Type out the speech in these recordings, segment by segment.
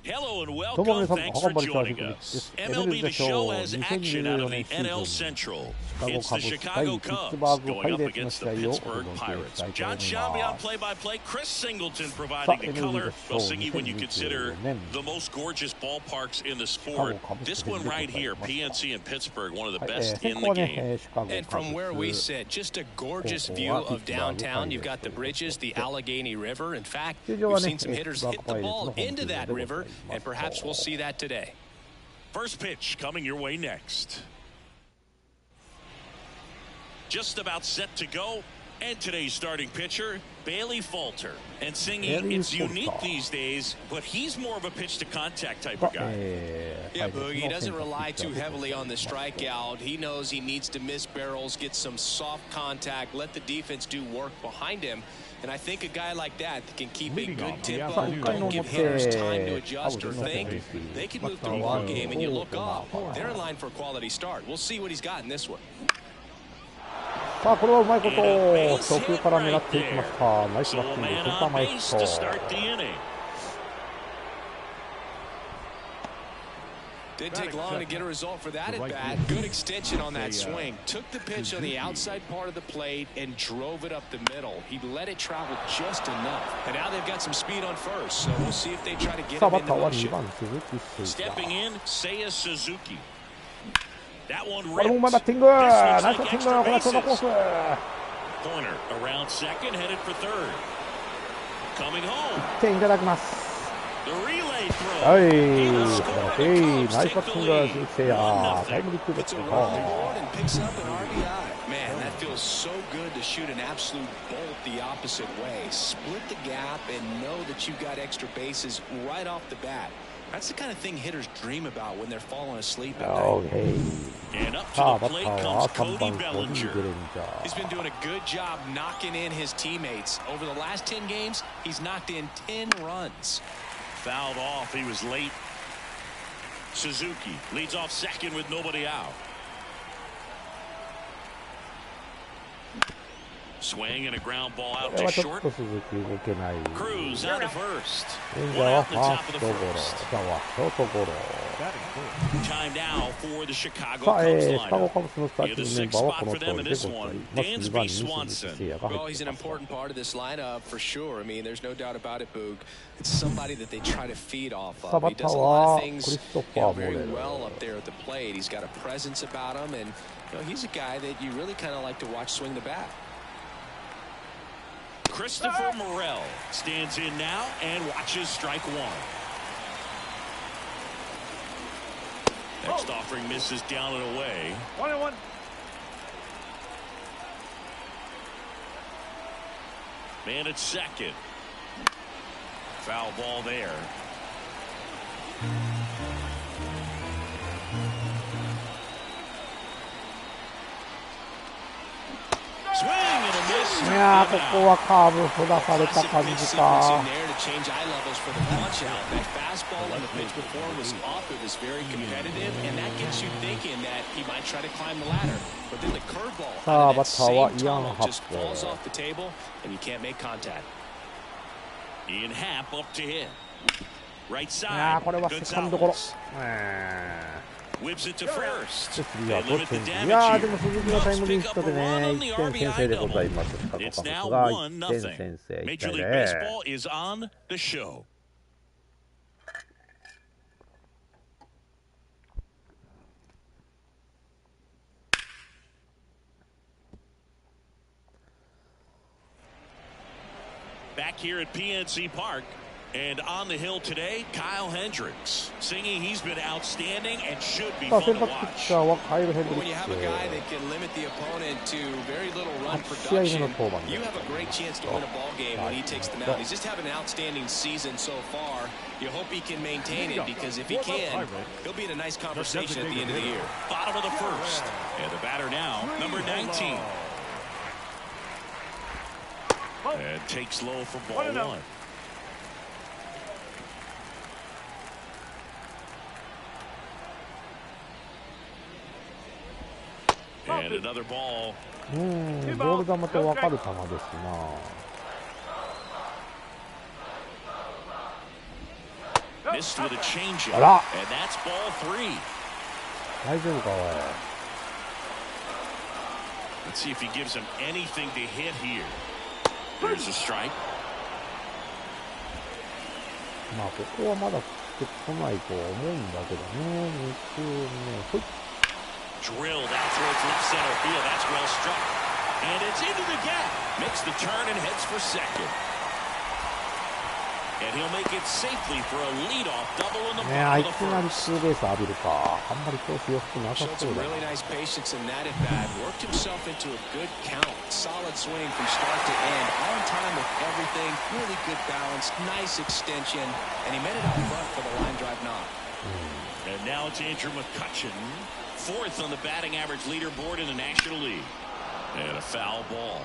Hello and どうも皆 welcome. さん、 Thanks ハン for バリチャー joining シク us. です。 MLB The Show has 2024 action out of 年 the シー NL ズン、 Central. シカゴ It's カ the ブス対 Chicago ピッツ Cubs バーグパ going イ up レーツの against 試 the 合をお Pittsburgh 届け Pirates. したいと John 思い Shambi ま on す。 play-by-play. Chris Singleton さあ、 providing the MLB color. The Well, Show Singy, when you 2024 consider 年 the most gorgeous ballparks in the シカゴ sport, カブス this 戦 one でござい right here, ます。 PNC and Pittsburgh, one of the はい、 best 先 in 行 the は game. ね、シカゴ And カブ from where we ス。 sit, just a gorgeous ここ view はピッ of ツバーグパイ downtown. レ You've ー got ツ the bridges, the Allegheny River. In fact, 球場 we've はね、 seen some ピッ hitters ツバー hit グ the パイレーツ ball の本 into 球場 that でござい river, ま and perhaps we'll す。 see that today. First pitch coming your way next. Just about set to go. And today's starting pitcher, Bailey Falter. And singing, Bailey it's unique Falter. these days, but he's more of a pitch-to-contact type of guy. Yeah, Boogie, he doesn't rely too heavily on the strikeout. He knows he needs to miss barrels, get some soft contact, let the defense do work behind him. And I think a guy like that can keep a good tempo, don't give hitters time to adjust or think. They can move through a ball game, and you look up, they're in line for a quality start. We'll see what he's got in this one. さあ、これはうまいこと初球から狙っていきました。ナイスバッティング、センター前ヒット。 Didn't take long to get a result for that at bat. Good extension on that swing. Took the pitch on the outside part of the plate and drove it up the middle. He let it travel just enough. And now they've got some speed on first, so we'll see if they try to get さあ、 him バッター into は2 motion. 番、鈴木誠也。 Stepping in, Seiya Suzuki. That one これもうまいバッ ripped. ティング、ナイスバッティング、これはショートコース。 Corner around second, headed for third. Coming home. 1点いただきます。 The relay throw. はい、 He 素 has 晴ら scored し the い。 Cubs ナイス take バッ the ティング、 lead. 鈴木誠也。タイムリーツーベー It's ス a か。 run reward and picks up an RBI. Man, that feels so good to shoot an absolute bolt the opposite way. Split the gap and know that you've got extra bases right off the bat. That's the kind of thing hitters dream about when they're falling asleep at night. And up さあ、 to バ the ッ plate ターは comes 3番 Cody コディ・ Bellinger. ベレンジャ He's ー。 been doing a good job knocking in his teammates. Over the last 10 games, he's knocked in 10 runs. Fouled off. He was late. Suzuki leads off second with nobody out. Swing and a ground ball こ out れ to はちょっ short. と鈴木動けない。 Cruz out of first. レンジャー One は out フ the ァー top of ス the トゴロ。 first. じゃあ、ショートゴロ。 Time now for the Chicago さあ、 Cubs シカゴ lineup. カブスのスターテ Near ィ the ングメン sixth バーは spot この for 通 them り in で this ござい one. ます。2番に Dansby 鈴木 Swanson. 誠也が Well, 入っ he's て an ます。 important part of this lineup for sure. I mean, there's no doubt about it, Boog. It's somebody that they try to feed off さあ、 of. バ He ッター does a lot は of ク things リストフ you ァ know, ー・モレ very ル。 well up there at the plate. He's got a presence about him, and you know, he's a guy that you really kind of like to watch swing the bat. Christopher Morel stands in now and watches strike one. Next offering misses down and away. 1-1. Man at second. Foul ball there. Swing and a miss. いやー、ここはカーブ振らされた感じ Sequence か in。there to change eye levels for the punch out. That fastball on the pitch before was off. It was very competitive, and that gets you thinking that he might try to climb the ladder. But then the curveball out of that same tunnel just falls off the table, and you can't make contact. Ian Happ up to hit. Right いやー、 side. これはセカンドゴロ。 Whips it to first. 次はどっちに。いやー、でも鈴木のタイムリーヒットでね、1点先制でございます。シカゴカブス It's now が 1-0. 1点先制。1 Major 対 League 0。 Baseball is on the show. Back here at PNC Park. And on the hill today, Kyle Hendricks. Singing, he's been outstanding and should be さあ、 fun 先 to 発ピッ watch. チャーはカイル・ヘンド When リ you ッ have ク a guy ス。 that can limit the opponent to very little run 8試合目の production, 登板 you で have a great chance to win a ball game when he takes the mound. He's just having an outstanding season so far. You hope he can maintain it because if he can, he'll be in a nice conversation at the end of the year. Bottom of the first. And the batter now, number 19. And takes low for ball one. And another ball. ボール球と分かる球ですな。missed with a changeup. あら And that's ball 3. 大丈夫かおい。 Let's see if he gives him anything to hit here. There's a strike. まあここはまだ来てこないとは思うんだけどね。2球目、ほい。 Drilled out towards left center field. That's well struck. And it's into the gap. Makes the turn and heads for second. And he'll make it safely for a leadoff double in the bottom い of き the なり first. ツーベース浴びるか。あんまり調子良くなさ Showed そう some だ。 really nice patience in that at bat. Worked himself into a good count. Solid swing from start to end. On time with everything. Really good balance. Nice extension. And he made it out front for the line drive knock. And now it's Andrew McCutchen, 4th on the batting average leaderboard in the National League. And a foul ball.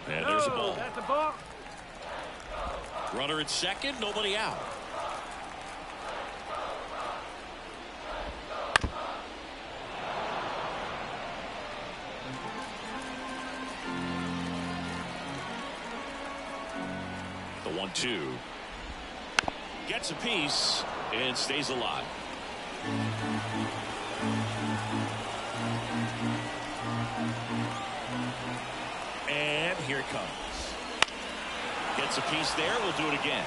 And there's a ball. That's a ball. Runner at second, nobody out. The 1-2. Gets a piece and stays alive. And here it comes. Gets a piece there. We'll do it again.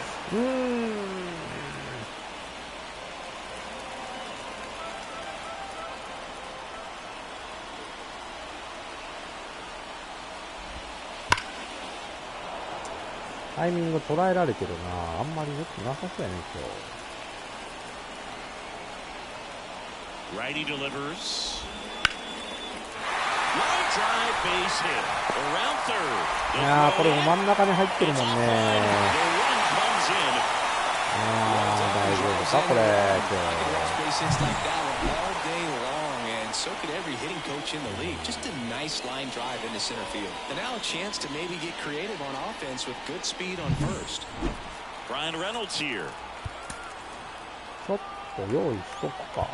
タイミング捉えられてるな。あんまり良くなさそうやね今日。 Righty delivers. Line drive base hit. Around third. いやーこれも真ん中に入ってるもんね。 The run comes in. 大丈夫かこれ今 Base hits like that one all day long, and so could every hitting coach in the league. Just a nice line drive into center field. And now a chance to maybe get creative on offense with good speed on first. Brian Reynolds here. 日。ちょっと用意しとくか。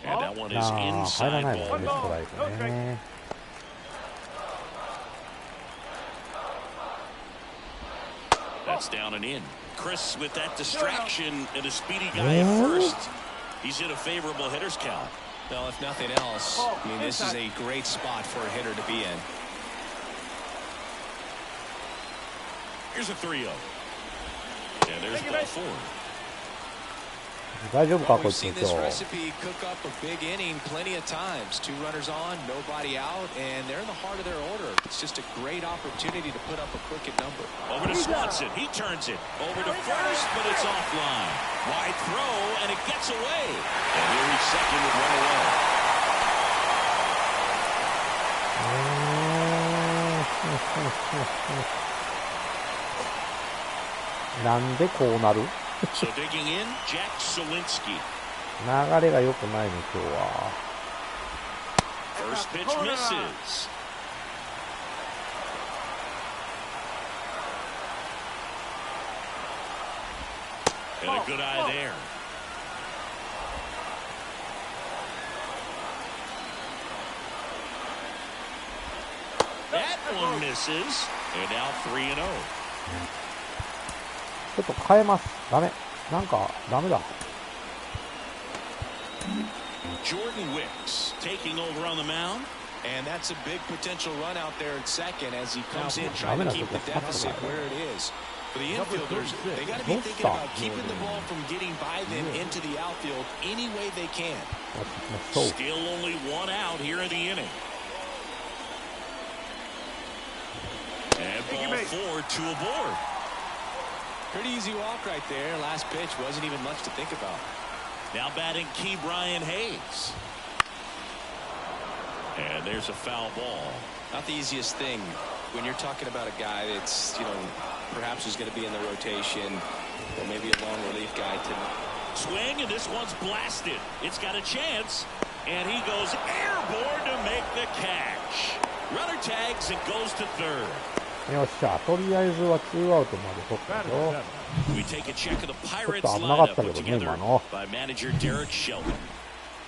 And that one is 入らない inside もんね、 ball. ストライクね。 That's down and in. Chris with that distraction and a speedy guy at first. He's in a favorable hitter's count. Well, if nothing else, I mean, this is a great spot for a hitter to be in. Here's a 3-0. And there's ball 4. 大丈夫か Well, こい we've つ seen 今 this 日。 recipe cook up a big inning plenty of times. 2 runners on, nobody out, and they're in the heart of their order. It's just a great opportunity to put up a crooked number. Over to Swanson. He turns it. Over to first, but it's offline. Wide throw, and it gets away. And he'll reach second with one away. なんでこうなる？ So digging in, Jack Sawinski. 流れが良くないね今日は。 First pitch misses. And a good eye there. That one misses. And now 3-0. ちょっと変えます。ダメ。なんかダメだ。 Jordan Wicks taking over on the mound. And that's a big potential run out there at second as he comes in trying to keep the deficit where it is. For the infielders, they got to be thinking about keeping the ball from getting by them into the outfield any way they can. Still only one out here in the inning. And ball 4, 2 aboard. Pretty easy walk right there. Last pitch wasn't even much to think about. Now batting Key Brian Hayes. And there's a foul ball. Not the easiest thing when you're talking about a guy that's, perhaps is going to be in the rotation, or maybe a long relief guy to Swing, and this one's blasted. It's got a chance, and he goes airborne to make the catch. Runner tags and goes to third. よっしゃ、とりあえずは2アウトまで取ったよ。 We take a check of the Pirates ちょっと危なかったけ lineup ど put ね、 together 今の。 by manager Derek Shelton.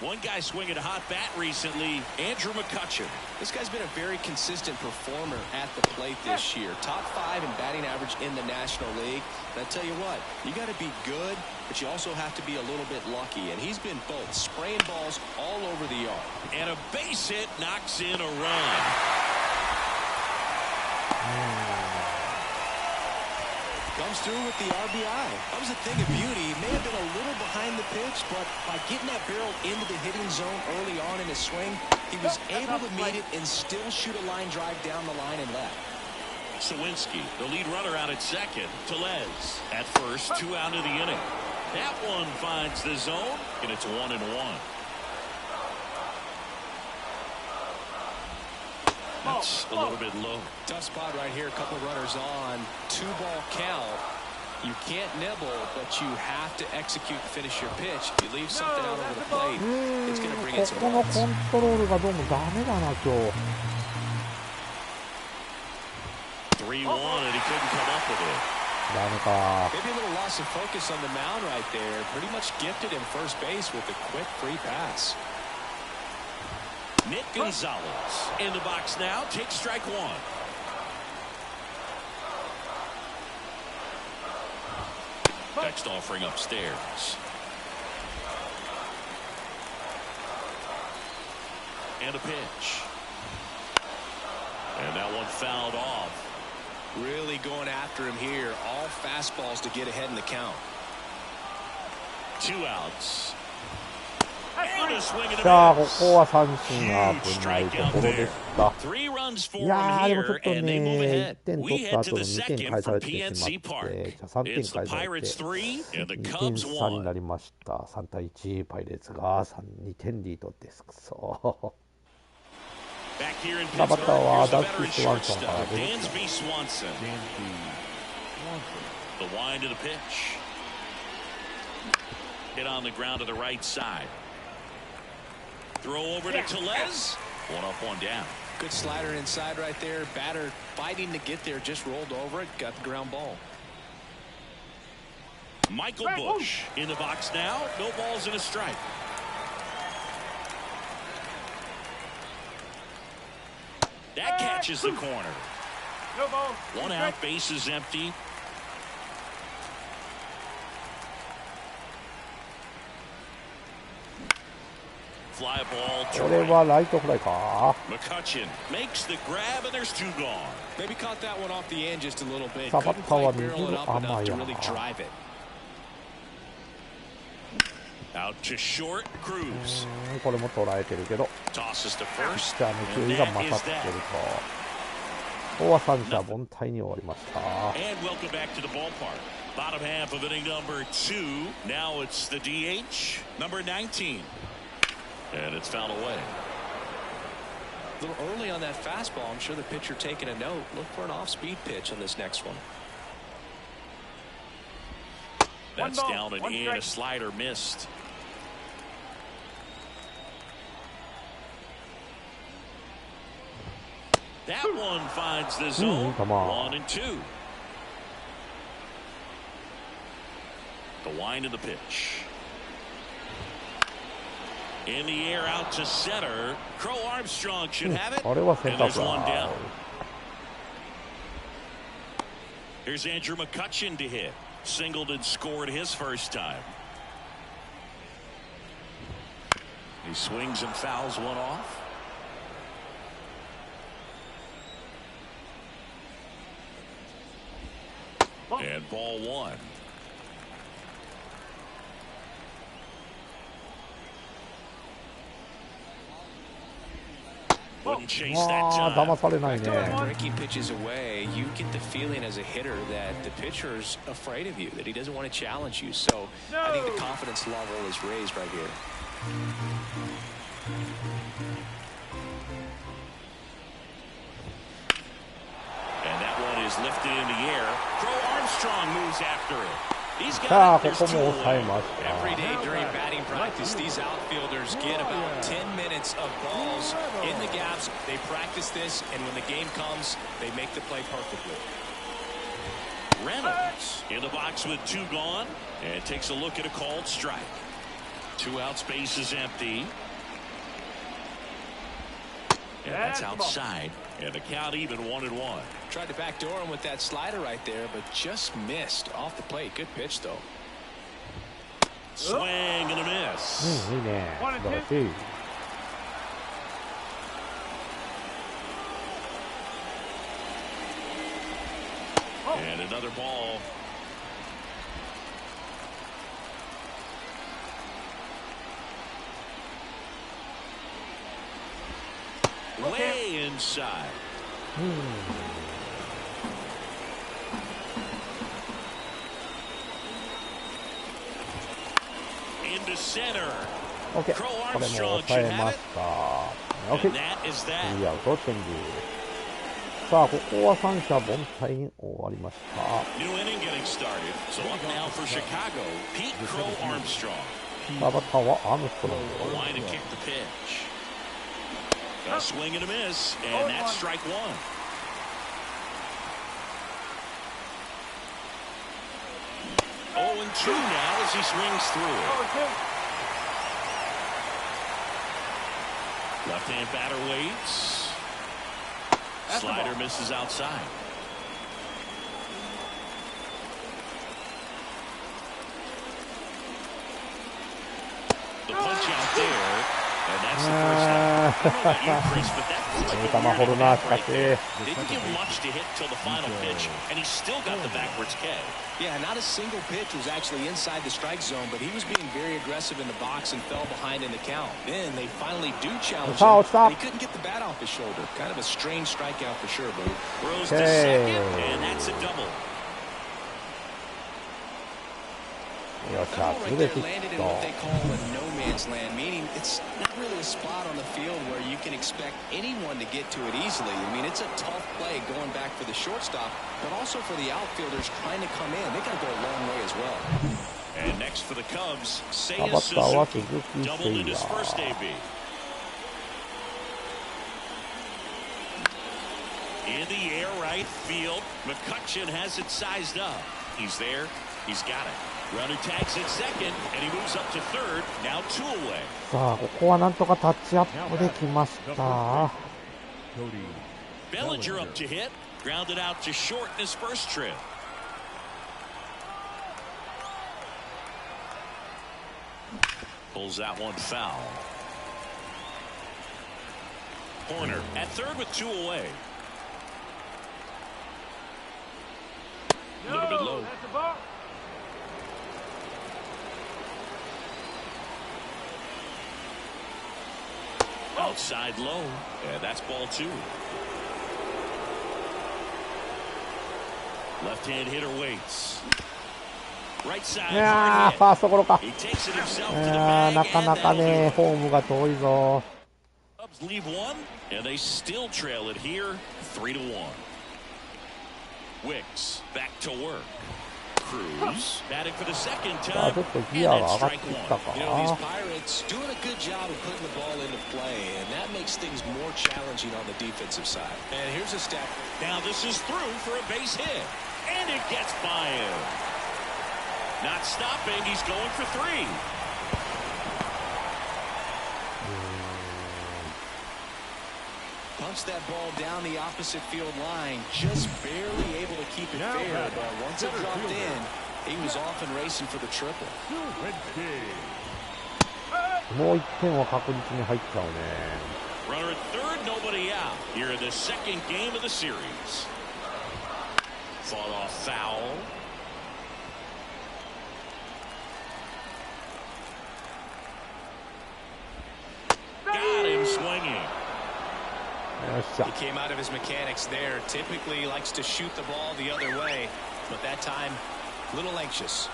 One guy swinging a hot bat recently, Andrew McCutchen. This guy's been a very consistent performer at the plate this year. Top 5 in batting average in the National League. And I tell you what, you got to be good, but you also have to be a little bit lucky. And he's been both, spraying balls all over the yard. And a base hit knocks in a run. Comes through with the RBI. That was a thing of beauty. He may have been a little behind the pitch, but by getting that barrel into the hitting zone early on in his swing, he was able to meet it and still shoot a line drive down the line and left. Sawinski, the lead runner out at second. Tellez at first, 2 out of the inning. That one finds the zone, and it's 1-1. That's a little bit low. Tough spot right here. A couple of runners on. 2-ball count. You can't nibble, but you have to execute and finish your pitch. If you leave something out over the plate, it's going to bring in some ここの runs. コントロールがどうもダメだな、今日。 3-1, and he couldn't come up with it. ダメか。 Maybe a little loss of focus on the mound right there. Pretty much gifted him first base with a quick free pass. Nick Gonzalez in the box now. Takes strike one. Next offering upstairs. And a pitch. And that one fouled off. Really going after him here. All fastballs to get ahead in the count. 2 outs. And a swing and a さあ、こ miss. こは三振が危ないところでした。 3 runs for いや him ー、でもちょっ here, と and they move ね、1 ahead. 点 We 取った head 後 to の the 2点 second 返さ from れてしまっ PNC て、 Park. じゃあ3点 It's the 返され Pirates て、 3 and the 2点 Cubs 差に 1. なりました。3対1、パイレーツが2点リードです。くそ。 Back here in バッター Pittsburgh, は here's ダ the ッキー veteran スワンソン shortstop, から出てき Dansby Swanson. The wind to the pitch. Hit on the ground to the right side. Throw over to Tellez. 1 up, 1 down. Good slider inside right there. Batter fighting to get there. Just rolled over it. Got the ground ball. Michael Bush in the box now. No balls and a strike. That catches the corner. 1 out, base is empty. Fly ball to これ right. はライトフライか。 McCutchen makes the grab, and there's 2 gone. Maybe caught that one off the end just a little bit. さあ、バッ Couldn't ターは quite barrel it up 甘 enough い to や。 really drive it. Out to short, Cruz これも捉えてるけど、 tosses to ピッ first, チャーの and 球威が that 勝 is ってる that. と。ここは三者凡退に終わりました。 And welcome back to the ballpark. Bottom half of inning number 2. Now it's the DH, number 19. And it's fouled away. A little early on that fastball. I'm sure the pitcher taking a note. Look for an off-speed pitch on this next one. That's down and in. A slider missed. That one finds the zone. come on. 1 and 2. The wind of the pitch. In the air out to center. Crow Armstrong should have it. これはセン And ター there's フラ one イ down. Here's Andrew McCutchen to hit. Singled and scored his first time. He swings and fouls one off. And ball 1. Wouldn't chase that ああ、騙 time. されないね。 Breaking pitches away, you get the feeling as a hitter that the pitcher's afraid of you, that he doesn't want to challenge you. So I think the confidence level is raised right here. And that one is lifted in the air. Crow Armstrong moves after it. He's さあ got こ it. こも There's 抑え two ま away. し Every た。 day during batting practice, these outfielders get about 10 minutes of balls in the gaps. They practice this, and when the game comes, they make the play perfectly. Reynolds in the box with two gone and takes a look at a called strike. 2 outs, base is empty. And that's outside. And the count even 1-1. Tried to backdoor him with that slider right there, but just missed off the plate. Good pitch, though. Swing and a miss. いいね。素晴らしい。And another ball. Way inside. Into center. OK。 Crow これも Armstrong 抑 should えま have し it. た。 And OK。that is that. 3アウトチェンジ。さあここは三者凡退に終わりました。 New inning getting started. So up now for Chicago, Pete Crow Armstrong. さあバッターはアームストロン A グ。 line to kick the pitch. A swing and a miss, and that's strike one. Oh, and 2 now as he swings through it. Left-hand batter waits. Slider misses outside. The punch out there, and that's the first out. I don't know about you, Chris, but that feels like a weird at bat right there. Didn't give much to hit till the final pitch, and he still got the backwards K. Yeah, not a single pitch was actually inside the strike zone, but he was being very aggressive in the box and fell behind in the count. Then they finally do challenge him, but he couldn't get the bat off his shoulder. Kind of a strange strikeout for sure, Boo. Throws to second, and that's a double. よっしゃ Couple ツー right ベー there スヒ landed ッ in ト。 what they call a no man's land, meaning it's not really a spot on the field where you can expect anyone to get to it easily. I mean, it's a tough play going back for the shortstop, but also for the outfielders trying to come in. They got to go a long way as well. And next for the Cubs, バ Seiya ッターは鈴 Suzuki 木 doubled in 誠 his first 也。 AB. In the air right field, McCutcheon has it sized up. He's there. He's got it. Runner tags at second, and he moves up to third. Now 2 away. さあここはなんとかタッチアップできました。 Bellinger up to hit. Grounded out to short in his first trip. Pulls that one foul. Horner at third with 2 away. A little bit low. Outside low. And that's ball 2. Left-hand hitter waits. Right side. いやー hard ファーストゴロか。 hit. He takes it himself to the な bag, か and なか that'll do ね it. ホームが遠いぞ。 Cubs leave one, and they still trail it here, 3-1. Wicks back to work. Cruz batting for the second さあ time, ちょっと and ギアが that's 上がって strike きた one. か。 You know, these Pirates doing a good job of putting the ball into play, and that makes things more challenging on the defensive side. And here's a step. Now this is through for a base hit, and it gets by him. Not stopping, he's going for 3. Punched that ball down the opposite field line, just barely able to keep it fair, but once it dropped in, he was off and racing for the triple. もう1点は確実に入っちゃうね。 Runner at third, nobody out. Here in the second game of the series. Fought off foul. Got him swinging. よっしゃ He came out of his mechanics there. Typically he likes to shoot the ball the other way, but that time, a little anxious.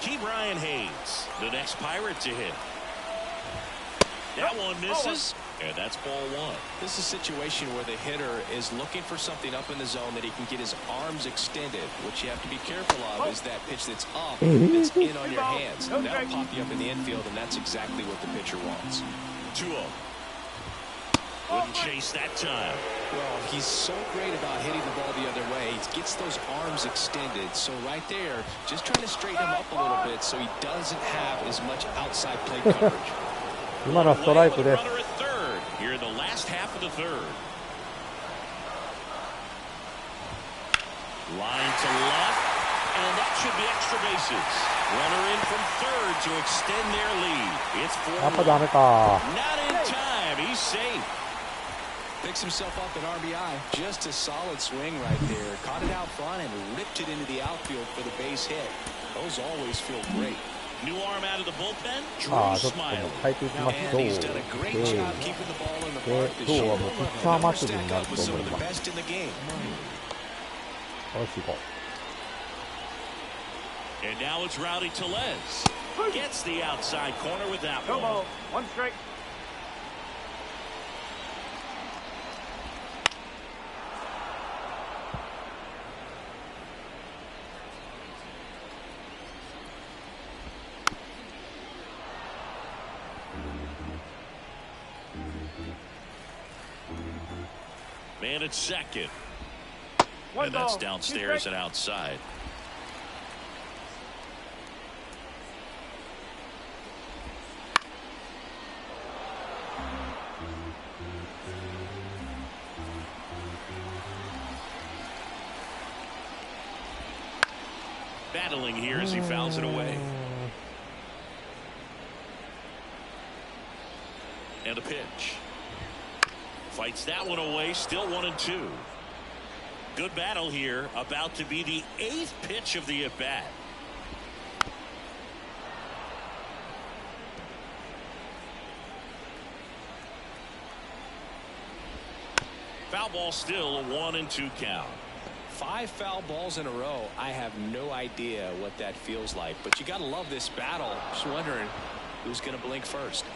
Key Brian Hayes, the next Pirate to hit. That one misses, And that's ball one. This is a situation where the hitter is looking for something up in the zone that he can get his arms extended. What you have to be careful of is that pitch that's up, that's in on your hands. That'll pop you up in the infield, and that's exactly what the pitcher wants. 2-0. Wouldn't chase that time. Well, he's so great about hitting the ball the other way. He gets those arms extended. So right there, just trying to straighten him up a little bit so he doesn't have as much outside plate coverage. 今のストライクです。 Here in the last half of the third. Line to left, and that should be extra bases. Runner in from third to extend their lead. It's 4-1. Not in time. He's safe. Picks himself up an RBI. Just a solid swing right there. Caught it out front and ripped it into the outfield for the base hit. Those always feel great. New arm out of the bullpen. ちょっと変えていきましょう。今日はもうピッチャー祭りになると思います。よし、行こう。 And now it's Rowdy Tellez. Gets the outside corner with that one. One strike. Man at second. And that's downstairs and outside. Battling here as he fouls it away. And a pitch. Fights that one away, still 1-2. Good battle here, about to be the 8th pitch of the at-bat. Foul ball, still a 1-2 count. 5 foul balls in a row. I have no idea what that feels like, but you got to love this battle. Just wondering who's going to blink first.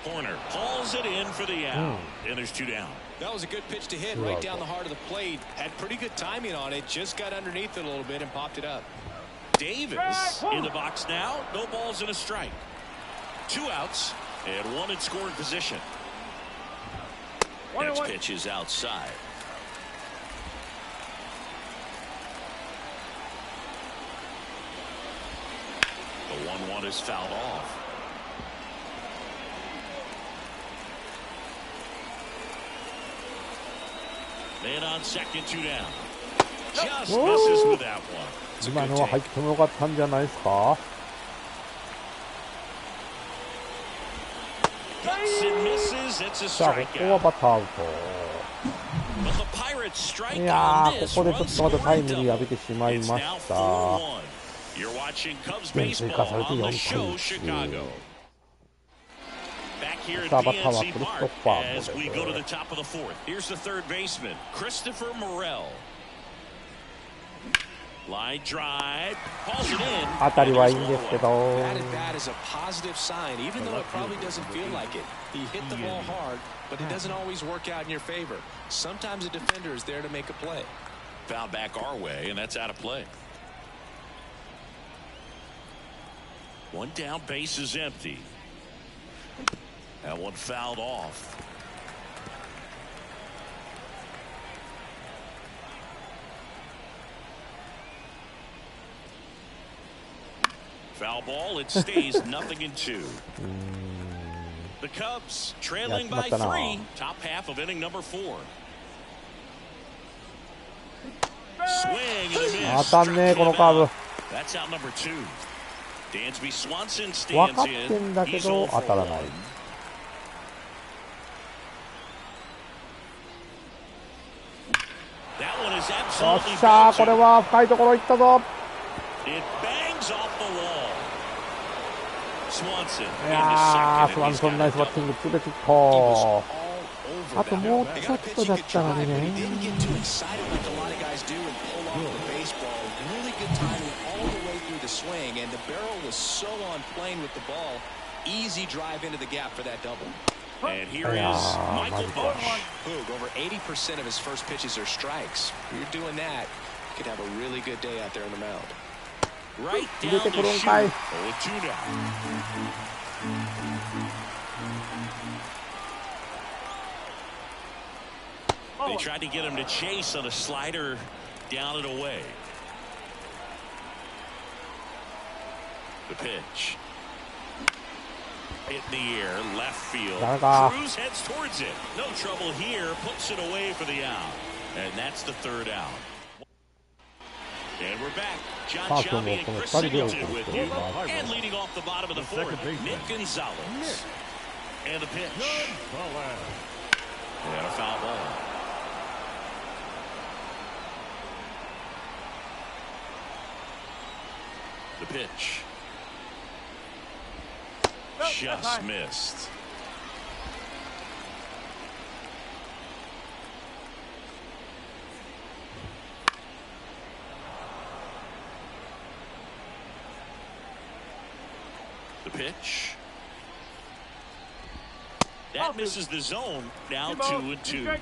Corner hauls it in for the out, and there's 2 down. That was a good pitch to hit right down the heart of the plate. Had pretty good timing on it. Just got underneath it a little bit and popped it up. Davis in the box now. No balls and a strike. 2 outs and 1 in scoring position. Next pitch is outside. The 1-1 is fouled off. Man on second, 2 down. Just misses with that one. 今のは入ってもよかったんじゃないですか。 Hits and misses. It's a さあ、ここは strikeout. バッターアウト。 But the Pirates strike いや on ー、 this. ここでちょっとまたタイムリー浴びてしまい It's ま now した。 4-1. You're watching Cubs 追加 baseball されて on 4 the 対 show 1。 Chicago. Back here at さあ、バッターは PNC クリス Park トファー as モ we デ go to ル。 the top of the 4th. Here's the third baseman, Christopher Morel. Line drive, calls it in. 当たりはいいんですけど。 That at bat is a positive sign, even though it probably doesn't feel like it. He hit the ball hard, but it doesn't always work out in your favor. Sometimes a defender is there to make a play. Foul back our way, and that's out of play. 1 down, base is empty. That one fouled off. Foul ball, it stays 0-2. The Cubs trailing by 3, top half of inning number 4. Swing and a miss. 当たんねえ、このカーブ。 That's out number 2. Dansby Swanson 分 stands かってんだ in. け He's ど 0 当 for たらない。 1. よっしゃー、これは深いところ行ったぞ。 It bangs off the wall. Swanson いやー、スワンソンナイスバッティング、ツーベースヒット。あともうちょっとだったのにね。easy drive into the gap for that double. And here is Michael Bush. Boog, over 80% of his first pitches are strikes. If you're doing that, you could have a really good day out there on the mound. Right down the chute. 0-2 now. They tried to get him to chase on a slider down and away. The pitch. Hit in the air, left field. Cruz heads towards it. No trouble here. Puts it away for the out. And that's the third out. And we're back. John Shelby and Chris Singleton with you. And leading off the bottom of the fourth, Nick Gonzalez. And the pitch. And a foul ball. The pitch. Just missed. The pitch. That misses the zone. Now 2-2.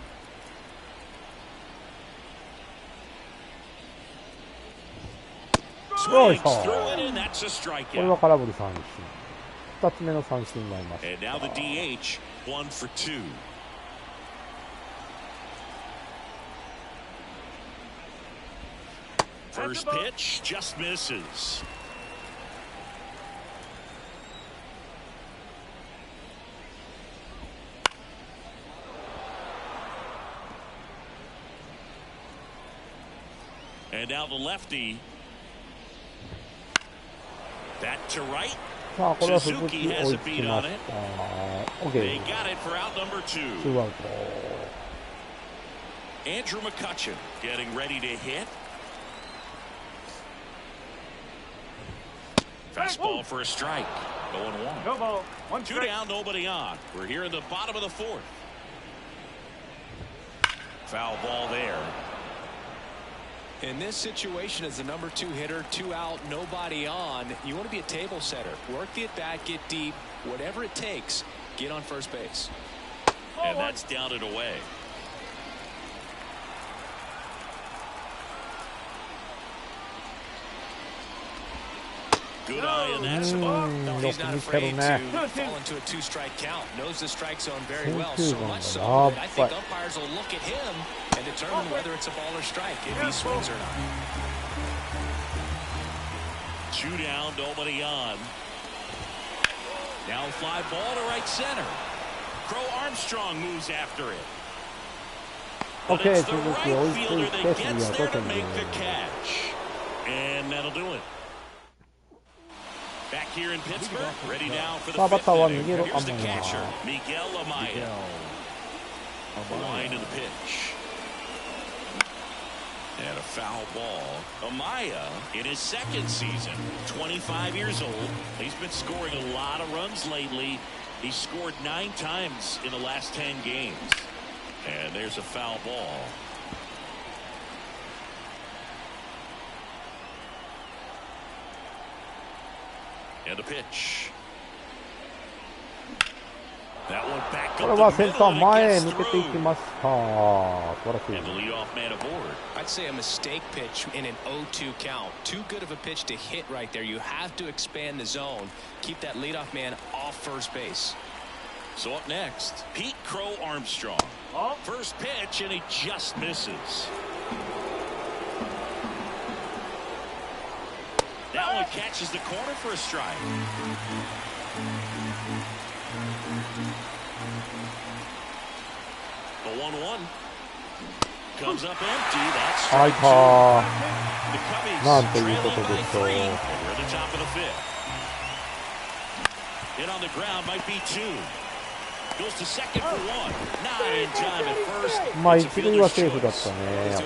Swings through it, and that's a strikeout. これは空振り三振。2つ目の三振になりました。 And now the DH, 1 for 2. First pitch just misses. And now the lefty. Back to right. Suzuki has a beat on it. They got it for out number 2. Andrew McCutcheon getting ready to hit. Fastball for a strike. 0-1. 2 down, nobody on. We're here in the bottom of the fourth. Foul ball there. In this situation, as the number 2 hitter, 2 out, nobody on, you want to be a table setter. Work the at bat, get deep, whatever it takes, get on first base. And that's down and away. Good eye in that spot. No, he's not afraid to fall into a 2-strike count. Knows the strike zone very well. So much so that I think umpires will look at him and determine whether it's a ball or strike, if he swings or not. 2 down, nobody on. Now fly ball to right center. Crow Armstrong moves after it. But it's the right fielder that gets there to make the catch. And that'll do it. Back here in Pittsburgh, ready now for the 5th inning. Here's the catcher, Miguel Amaya. Line of the pitch. And a foul ball. Amaya, in his 2nd season, 25 years old. He's been scoring a lot of runs lately. He's scored 9 times in the last 10 games. And there's a foul ball. And a pitch. That one back up. これはセンター前へ抜けていきました。素晴らしい。 And the leadoff man aboard. I'd say a mistake pitch in an 0-2 count. Too good of a pitch to hit right there. You have to expand the zone. Keep that leadoff man off first base. So up next, Pete Crow Armstrong. First pitch, and he just misses. That one catches the corner for a strike. The 1-1 comes up empty. That's strike 2. The Cubbies trailing by 3. We're at the top of the 5th. Hit on the ground might be 2. Goes to second for 1. Not in time at first. まあ一塁はセーフだったね。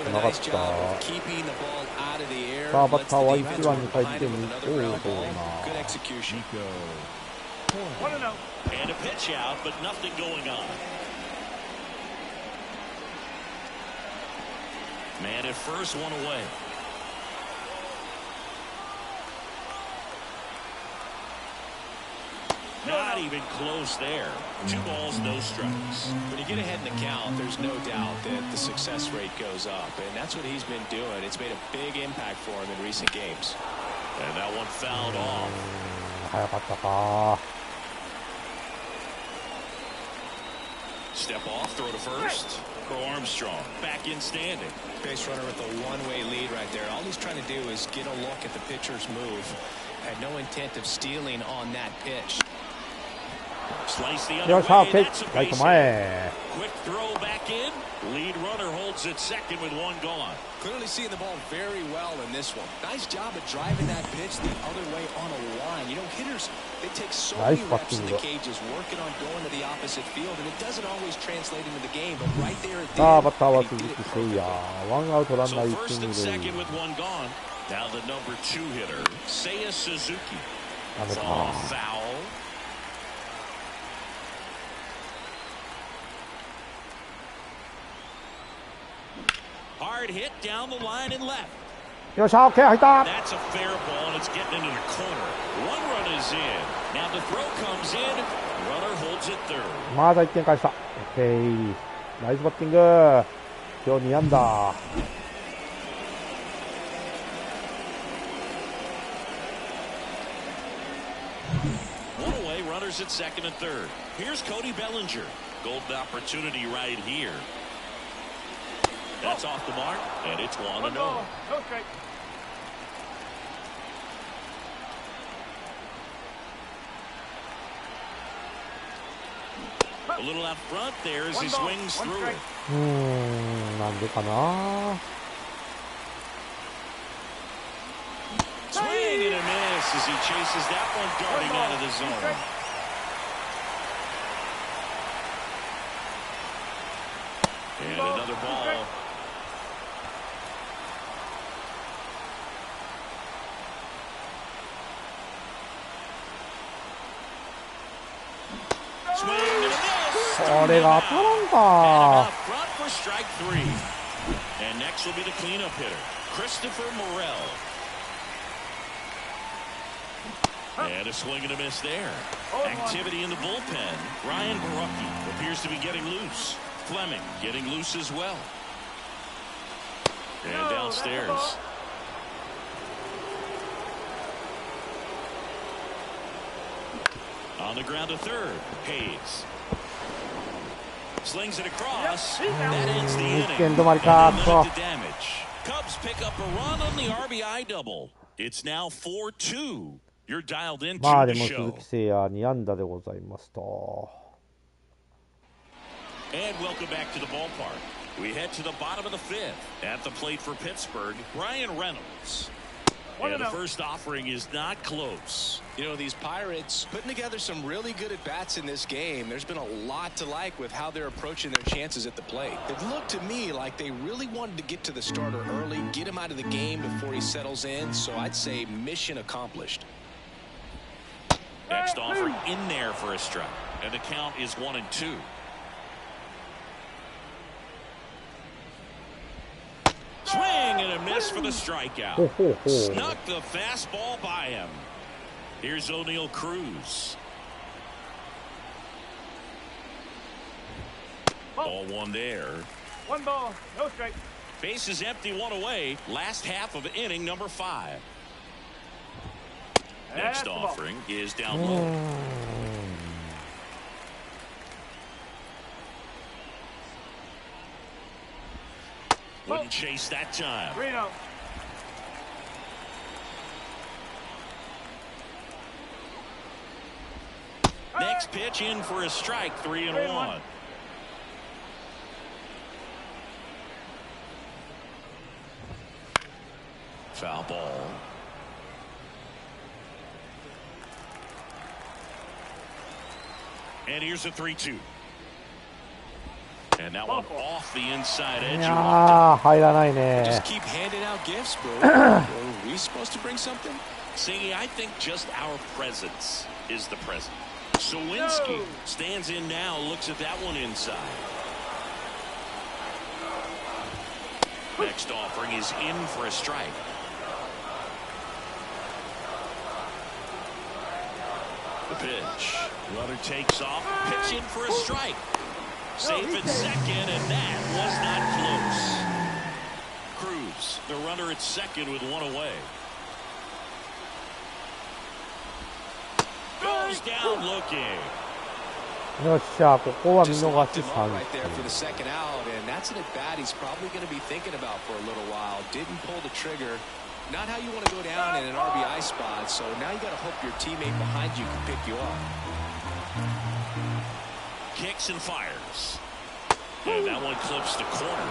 危なかった。さあバッターは1番に帰って2球どうな。 And a pitch out, but nothing going on. Man at first, 1 away. Not even close there. 2 balls, no strikes. When you get ahead in the count, there's no doubt that the success rate goes up, and that's what he's been doing. It's made a big impact for him in recent games. And that one fouled off. 早かったか。 Step off, throw to first. For Armstrong, back in standing. Base runner with a one-way lead right there. All he's trying to do is get a look at the pitcher's move. Had no intent of stealing on that pitch. Slice the よ other っしゃ、 way. オッケー。 That's a ライト base hit. 前。 Quick throw back in. Lead runner holds at second with 1 gone. Clearly seeing the ball very well in this one. Nice job of driving that pitch the other way on a line. You know, hitters, they take so many reps in the cages working on going to the opposite field, and it doesn't always translate into the game, but right there it did. さあ、バッターは and he 鈴 did 木 it 誠也。 perfectly. ワンアウトランナ So ー一 first 塁 and 二塁。 second with 1 gone. Now the number 2 hitter, Seiya Suzuki. ダメか。 Foul. Hard hit down the line and left. よっしゃ、オッケー、入った。 That's a fair ball, and it's getting into the corner. 1 run is in. Now the throw comes in. Runner holds it third. まだ1点返した。オッケー。ナイスバッティング。今日2安打。 1 away, runners at second and third. Here's Cody Bellinger. Golden opportunity right here. That's off the mark, and it's 1-0. A little out front there as he swings through it. なんでかな。 Swing and a miss as he chases that one darting out of the zone. And another ball. Swing and a miss. これが当たらん And か。 out front for strike 3. And next will be the cleanup hitter, Christopher Morel. And a swing and a miss there. Activity in the bullpen. Ryan Barucki appears to be getting loose. Fleming getting loose as well. And downstairs. On the ground to third, Hayes. Slings it across. That ends the inning. 1点止まりか。 And limited damage. Cubs pick up a run on the RBI double. It's now 4-2. You're dialed into まあで the も鈴 show. 木誠也2安打でございますと。 And welcome back to the ballpark. We head to the bottom of the 5th. At the plate for Pittsburgh, Ryan Reynolds. And the first offering is not close. You know, these Pirates putting together some really good at-bats in this game. There's been a lot to like with how they're approaching their chances at the plate. It looked to me like they really wanted to get to the starter early, get him out of the game before he settles in. So I'd say mission accomplished. Next offering in there for a strike. And the count is 1-2. Swing and a miss for the strikeout. Snuck the fastball by him. Here's O'Neal Cruz. Ball 1 there. 1 ball, no strike. Base is empty, 1 away. Last half of inning number 5. Next offering is down low. Wouldn't chase that time. 3-0. Next pitch in for a strike, 3-1. Foul ball. And here's a 3-2. And that one off the inside い edge. やー、入らないね。 Just keep handing out gifts, bro. Are we supposed to bring something? Singy, I think just our presence is the present. Sawinski stands in now, looks at that one inside. Next offering is in for a strike. The pitch. Runner takes off. Pitch in for a strike. Safe at second, and that was not close. Cruz, the runner at second with one away. Goes down looking. よっしゃ、ここは見逃し Just locked him 三 up right there for 振 the second out, and that's an at bat he's probably going to be thinking about for a little while. Didn't pull the trigger. Not how you want to go down in an RBI spot, so now you got to hope your teammate behind you can pick you up. Kicks and fires. And that one clips the corner.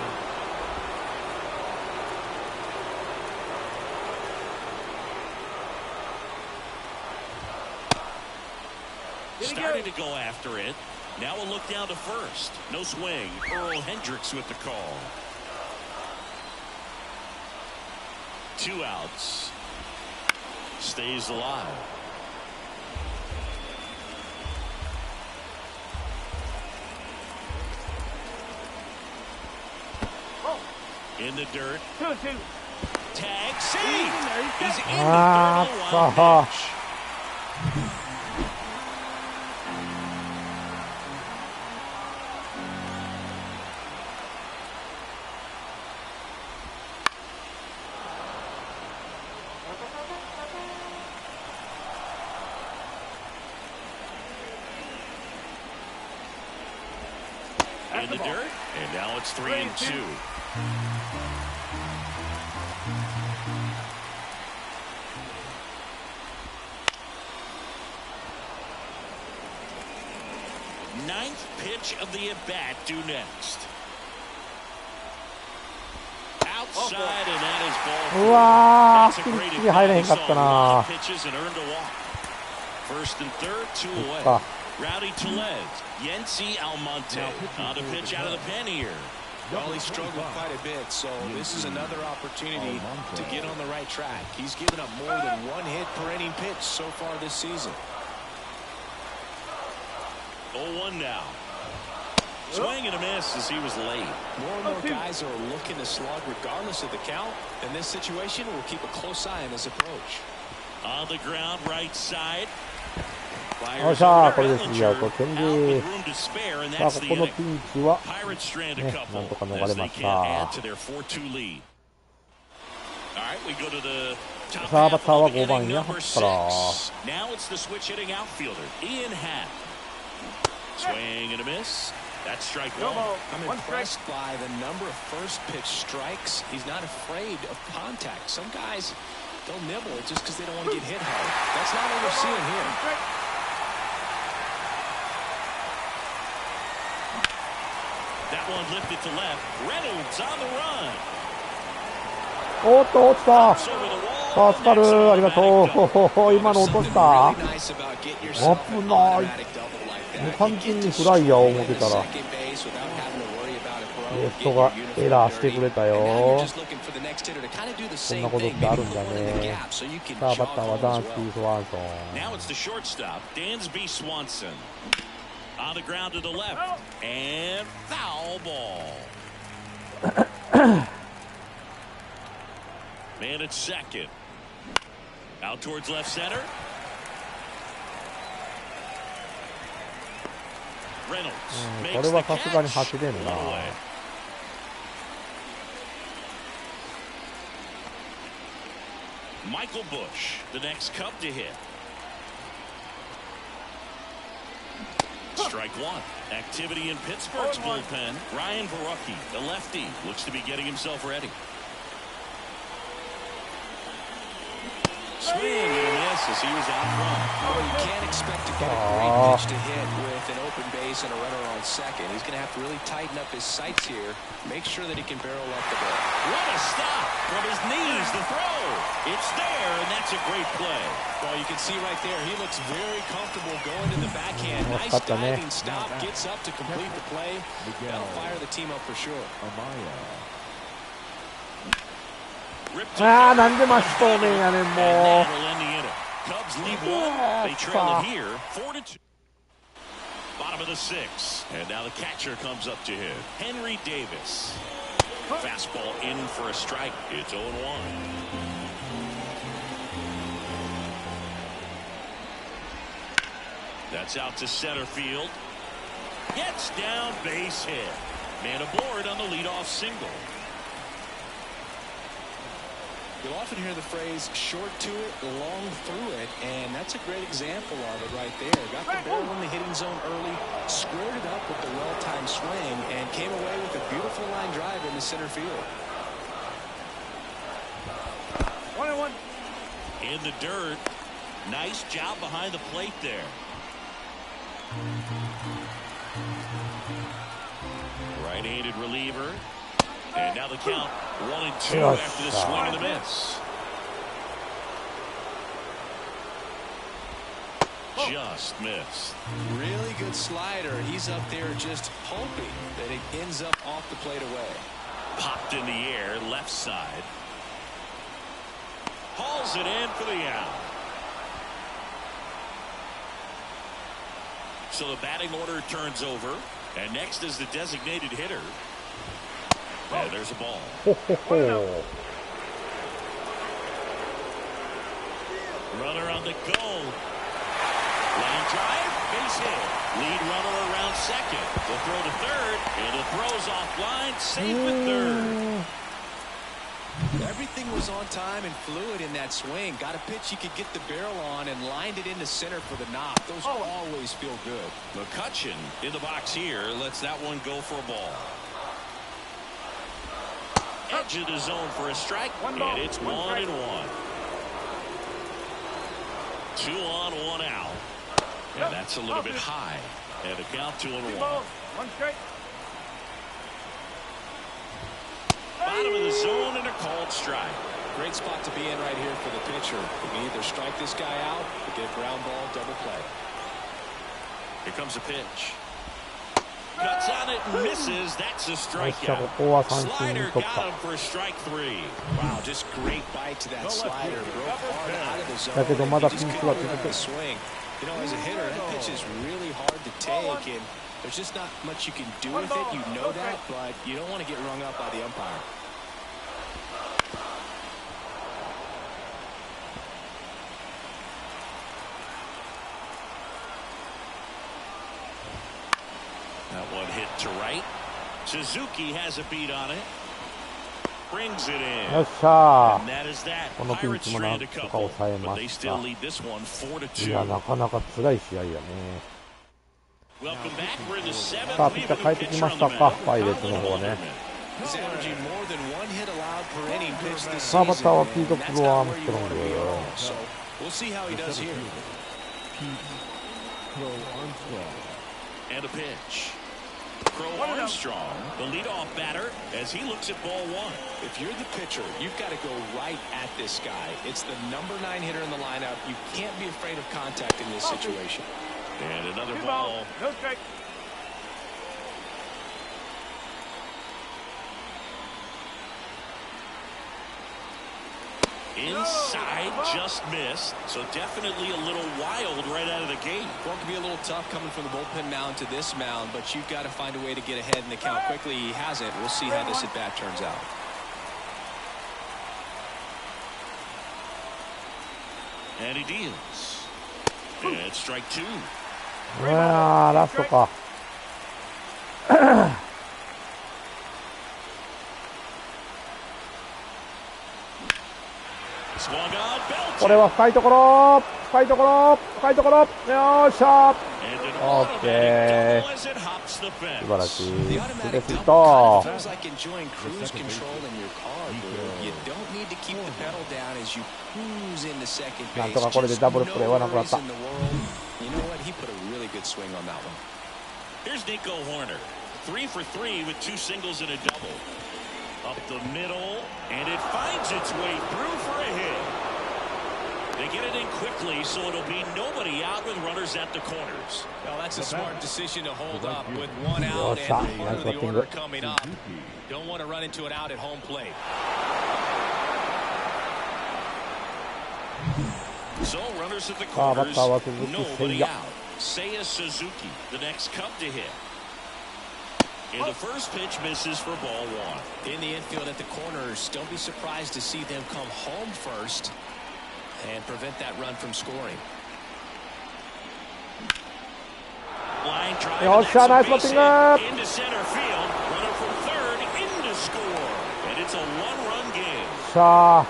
Started to go after it. Now we'll look down to first. No swing. Earl Hendricks with the call. 2 outs. Stays alive. In the dirt. 2-2. Tag saved. He's in the Ah, 31 pitch. In the dirt, and now it's 3-2. Ninth pitch of the at-bat due next. Outside, and that is ball う four. わ That's ー、 a きっ great ちり入らへん at-bat. か He っ saw た a lot な of pitches and earned a walk. First and third, 2 away. か Rowdy Tellez, Yency Almonte on the pitch out of the pen here. Well, he struggled quite a bit, so this is another opportunity to get on the right track. He's given up more than 1 hit per inning pitch so far this season. 0-1 now. Swing and a miss as he was late. More and more guys are looking to slug regardless of the count. In this situation, we'll keep a close eye on his approach. On the ground, right side. よっしゃ、これで次アウトチェンジ。 Spare, さあ、ここのピンチは、 Pirates strand a ね、 couple なんとか逃 as れ they まし can't た。 add to their 4-2 lead. All right, we go to the top さあ、バ half ッターは of 5番 inning ヤ number ハから。 6. Now it's the switch hitting outfielder, Ian Happ. Swing and a miss. That's strike No one. ball. I'm 1 strike. impressed by the number of first pitch strikes. He's not afraid of contact. Some guys, they'll nibble just because they don't want to get hit hard. That's not what we're seeing here. That one lifted to left. Reynolds on the run. おっと、落ちた。 Over the wall. 助かる。ありがとう。今の落とした。 Really nice about getting yourself an 危ない。 automatic double like that. もう完全にフライヤーを思ってたら、 Second base without having to worry about it, bro. レフトがエラーしてくれた And now よ you're。just looking for the next hitter to kind of do the こん same なことっ thing. てある Maybe ん put だ one in the ね。 gap so you can さあ、 jog バッターは home ダン as スティ well. ー・スワンソン。 Now it's the shortstop, Dansby Swanson. On the ground to the left. And foul ball. Man at second. Out towards left center. Reynolds こ makes れ the はさすがに catch. 走れんな。 One away. Michael Bush, the next Cub to hit. Strike one. Activity in Pittsburgh's bullpen. Ryan Barucki, the lefty, looks to be getting himself ready. Swing and a miss as he was out front. Well, you can't expect to get a great pitch to hit with an open base and a runner on second. He's going to have to really tighten up his sights here. Make sure that he can barrel up the ball. What a stop from his knees. The throw. It's there, and that's a great play. Well, you can see right there, he looks very comfortable going to the backhand. Nice diving stop, gets up to complete the play. That'll fire the team up for sure. ああ、なんで真正面やねん、もう。 Cubs lead one. They trail it here, 4-2. Bottom of the 6th, and now the catcher comes up to hit. Henry Davis. Fastball in for a strike. It's 0-1. That's out to center field. Gets down, base hit. Man aboard on the leadoff single. You'll often hear the phrase short to it, long through it, and that's a great example of it right there. Got the barrel in the hitting zone early, squared it up with the well-timed swing, and came away with a beautiful line drive in the center field. 1-1. In the dirt. Nice job behind the plate there. Right-handed reliever. And now the count 1-2 after the swing and the miss. Just missed. Really good slider. He's up there just hoping that it ends up off the plate away. Popped in the air, left side. Hauls it in for the out. So the batting order turns over. And next is the designated hitter. Yeah, there's a ball. Runner on the go. Line drive, base hit. Lead runner around second. The throw to third, and the throw's offline. Safe at third. Everything was on time and fluid in that swing. Got a pitch he could get the barrel on and lined it into center for the knock. Those always feel good. McCutchen in the box here lets that one go for a ball. Edge of the zone for a strike, and it's 1-1. 2 on, 1 out. And that's a little bit high. And a count 2-1. 1 strike. Bottom of the zone and a called strike. Great spot to be in right here for the pitcher. You can either strike this guy out or get ground ball, double play. Here comes a pitch. Cuts on it and misses. That's a strikeout. Slider got him for strike 3. Wow, just great bite to that slider. Broke hard out of the zone. だけどまだピンチは続 The く。 swing. You know, as a hitter, that pitch is really hard to take, and there's just not much you can do with it. You know that, but you don't want to get rung up by the umpire. That one hit to right. Suzuki has a beat on it. Brings it in. よっしゃ And that is that. このピン Pirates チもなん strand a とか couple, 抑え but ま they し still た。 lead this one いや、 4-2. なかなか辛い試合やね。 Welcome back. We're in the さあ、 7th. ピッ We チャ have ー a 帰って new き pitcher ま on し the たか、 mound. パイレーツの方ね。 He's averaging more than 1 hit allowed per inning pitched this さあ、 season. バッターは and ピート・ that's プロアー not ム where ス you トロン want to グ。 be at all. So we'll see how he does here. And a pitch. Crow Armstrong, the leadoff batter, as he looks at ball 1. If you're the pitcher, you've got to go right at this guy. It's the number 9 hitter in the lineup. You can't be afraid of contact in this situation. And another 2 ball. balls, no strike. Inside, just missed. So definitely a little wild right out of the gate. Well, it can be a little tough coming from the bullpen mound to this mound, but you've got to find a way to get ahead in the count quickly. He hasn't. We'll see how this at-bat turns out. And he deals. And strike 2. うわー、ラストか。Swung on, これは深いところ、深いところ、深いところ。よーしゃー。 And an Okay. automatic double as it hops the 素晴ら fence. しい。 The ス automatic レス double と kind of feels like enjoying cruise control in your car, dude. You don't need to keep the pedal down as you cruise into second なん base. とかこれで Just ダブルプレーはなくなっ no た。 worries in the world. You know what? He put a really good swing on that one. Here's Nico Horner. 3 for 3 with 2 singles and a double. Up the middle, and it finds its way through for a hit. They get it in quickly, so it'll be nobody out with runners at the corners. Well, that's a smart decision to hold up with 1 out and the front of the order coming up. Don't want to run into an out at home plate. So runners at the さあ、バッ corners, ターは鈴木誠 nobody 也。 out. Seiya Suzuki, the next Cub to hit. And the first pitch misses for ball 1. In the infield at the corners, don't be surprised to see them come home first and prevent that run from scoring. line drive. よっしゃ、ナイスバッティング。 Into center field. Runner from third into score. And it's a one-run game. さあ、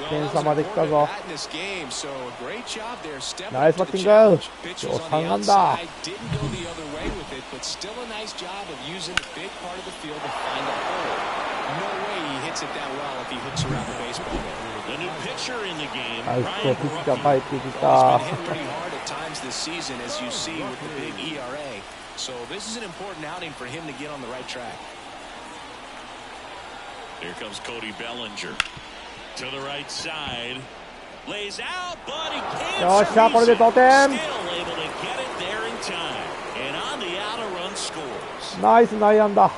1点差まで来たぞ。ナイスバッティング。今日3安打。ナイスとピッチャー帰ってきた。Here comes Cody Bellinger to the right side. Lays out, but he can't. よっしゃ、これで同点。 Still able to get it there in time. And on the outer run scores. ナイス内野安打。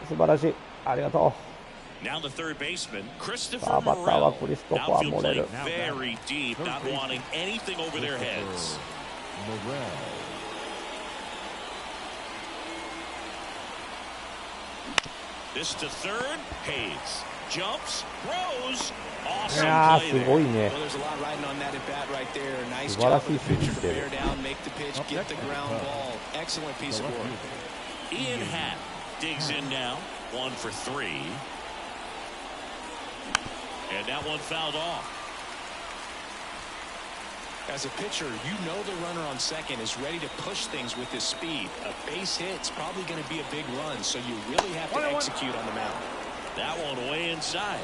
素晴らしい。ありがとう。 Now the third baseman, さあ、 Christopher バッターは Morel. クリストファー・ Outfield モレ playing ル。 very deep, not wanting anything over their heads. This to third, Hayes jumps, throws, い awesome やー、 play す there. ごいね。 Well, there's a lot riding on that at bat right there. Nice 素晴ら job しい of ス the イング pitcher し to てる。 bear down, make the pitch, get the ground ball. Excellent piece of work. Ian Happ digs in now, 1 for 3. And that one fouled off. As a pitcher, you know the runner on second is ready to push things with his speed. A base hit's probably going to be a big run, so you really have to execute on the mound. That one way inside.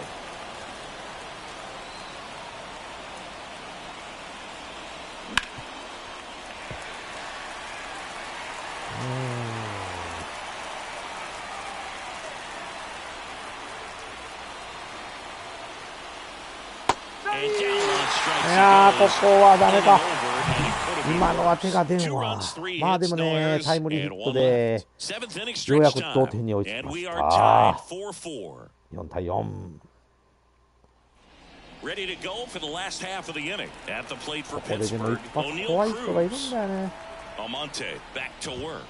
And down on strikes いやー、 he こ goes. こはダメか。 Over, and he could have been 今のは手が出んわ。まあでもね、タイムリーヒットで、ようやく同点に追いつきました。4対4。Ready to go for the last half of the inning. At the plate for ここででも Pittsburgh, 一発怖い人がいるんだよね。 Almonte back to work.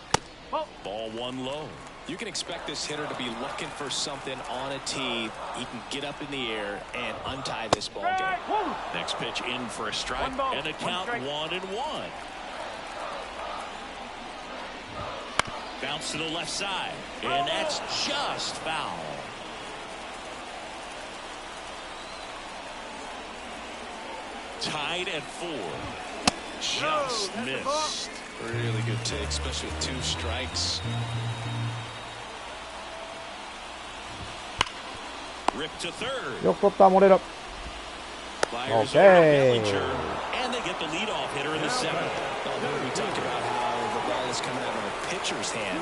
Ball one low. You can expect this hitter to be looking for something on a tee. He can get up in the air and untie this ball game. Next pitch in for a strike and a count 1-1. Bounce to the left side, and that's just foul. Tied at 4. Just missed. Really good take, especially with 2 strikes. Rip to third. よく取った、モレル。 Flyers over Okay. Bellinger, and they get the leadoff hitter in the 7th. We talked about how the ball is coming out of a pitcher's hand.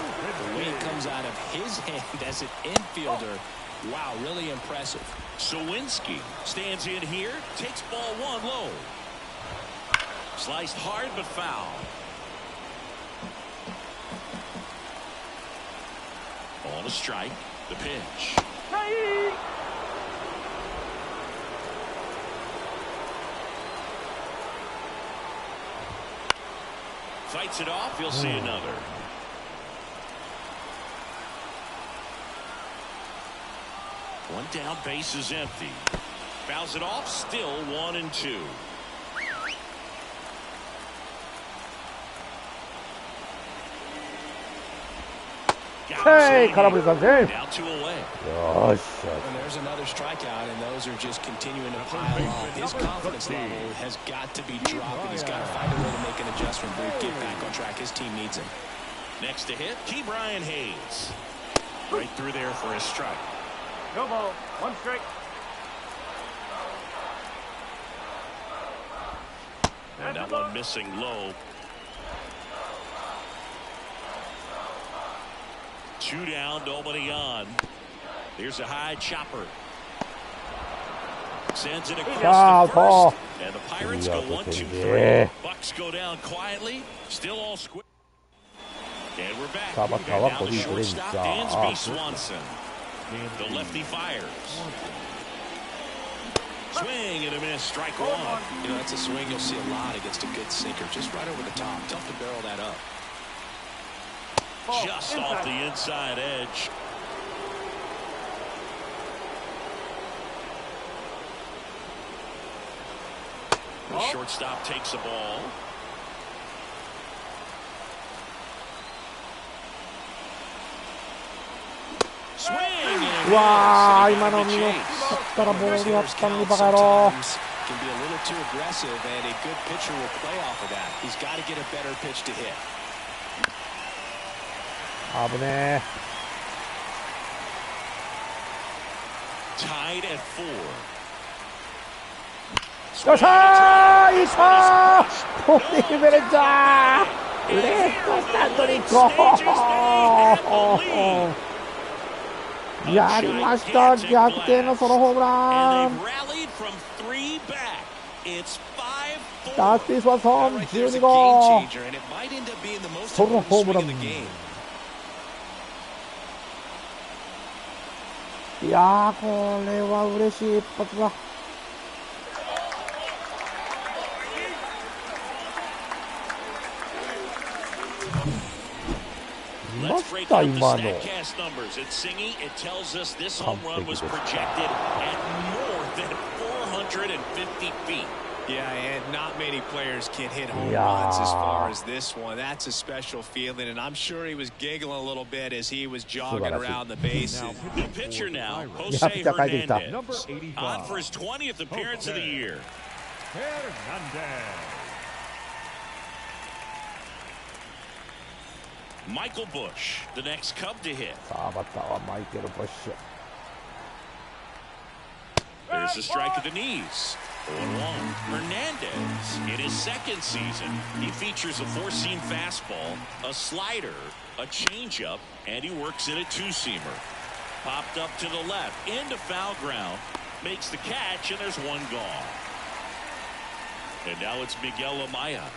The way it comes out of his hand as an infielder, wow, really impressive. Sawinski stands in here, takes ball 1 low. Sliced hard but foul. On a strike, the pitch. Fights it off, you'll see another. One down, base is empty. Fouls it off, still 1-2. Hey, 空振り三振。 Down 2 away. よっしゃ。 And there's another strikeout, and those are just continuing to pile on. His confidence level has got to be dropping. He's got to find a way to make an adjustment, but get back on track. His team needs him. Next to hit, Key Brian Hayes. Right through there for a strike. No ball. 1 strike. And that one missing low. 2 down, nobody on. Here's a high chopper. Sends it across the first. And the Pirates go 1-2-3. Bucks go down quietly. Still all square. And we're back. Now The shortstop, Dansby Swanson. The lefty fires. Swing and a miss. Strike 1. You know, that's a swing you'll see a lot against a good sinker. Just right over the top. Tough to barrel that up. Just off the inside edge. The shortstop takes the ball. うわー、今の見よったらボールやったのにバカ野郎。危ねえ。よっしゃー、いいしょー、コーディー・ベレンジャー、レフトスタンドにゴー、やりました、逆転のソロホームラン。ダスティス・ワトソン12号ソロホームラン。いやー、これは嬉しい一発だ。見ました今の。完璧です。Yeah, and not many players can hit home runs as far as this one. That's a special feeling, and I'm sure he was giggling a little bit as he was jogging around the bases. New pitcher now, Jose Hernandez, on for his 20th appearance of the year. Michael Bush, the next Cub to hit. さあバッターはマイケル・ブッシュ。 There's a strike at the knees. 0-1. Hernandez, in his second season, he features a four-seam fastball, a slider, a changeup, and he works in a two-seamer. Popped up to the left, into foul ground, makes the catch, and there's one gone. And now it's Miguel Amaya.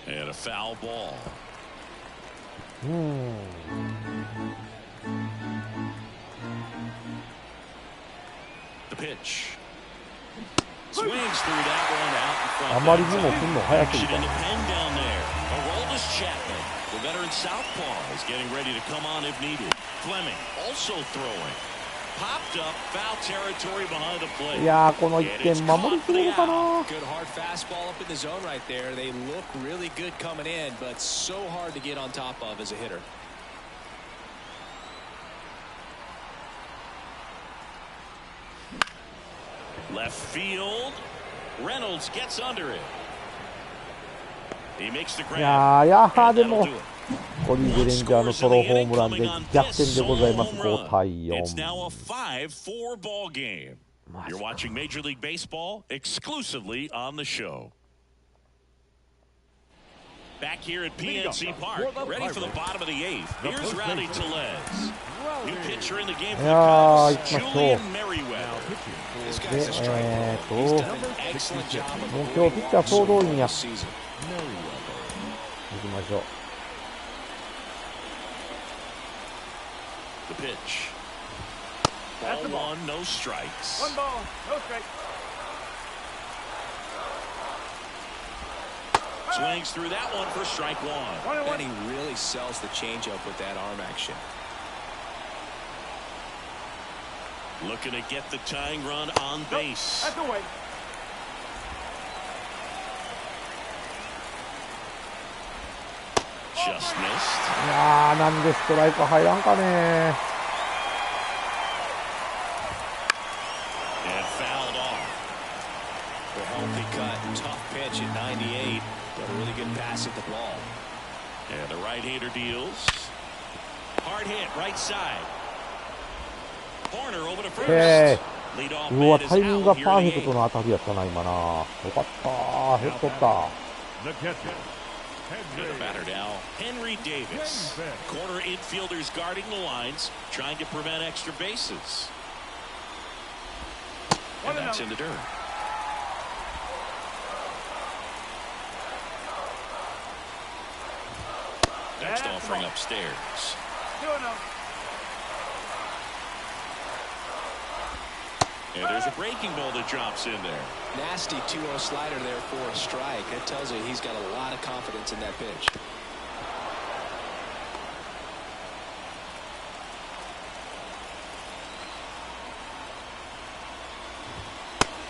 And a foul ball. The pitch. Swings through that one out in front. あまりにも来るの早すぎ In た。 the pen down there. Aroldis Chapman, the veteran southpaw, is getting ready to come on if needed. Fleming also throwing. Popped up, foul territory behind the plate. いやー、この1点守りきれるかな。 Good hard fastball up in the zone right there. They look really good coming in, but so hard to get on top of as a hitter. Left field. Reynolds gets under it. He makes the い grab. やーで And も that'll do it. コリー・ベレンジャーのソロホームランで逆転でございます。5対 It's 4。 now a 5-4 ball game. You're watching Major League Baseball exclusively on the show. Back here at PNC Park, ready for the bottom of the eighth. Here's Rowdy Tellez. New pitcher in the game for the Cubs, Julian Merriweather. で、もう今日ピッチャー総動員や。行きましょう。 The pitch. Ball one, no strikes. One ball, no strike. Swings through that one for strike one. And he really sells the changeup with that arm action. Looking to get the tying run on base. That's away. Just missed. いやー、なんでストライク入らんかね。 And fouled off. The healthy cut, tough pitch at 98, but a really good pass at the ball. And the right-hander deals. Hard hit, right side. Corner over to first. うわ、タイミングがパーフェクトの当たりやったな、今な。よかったー、ヘッドった。 The batter now, Henry Davis. Corner infielders guarding the lines, trying to prevent extra bases. And that's in the dirt. Next offering upstairs. And there's a breaking ball that drops in there. Nasty 2-0 slider there for a strike. That tells you he's got a lot of confidence in that pitch.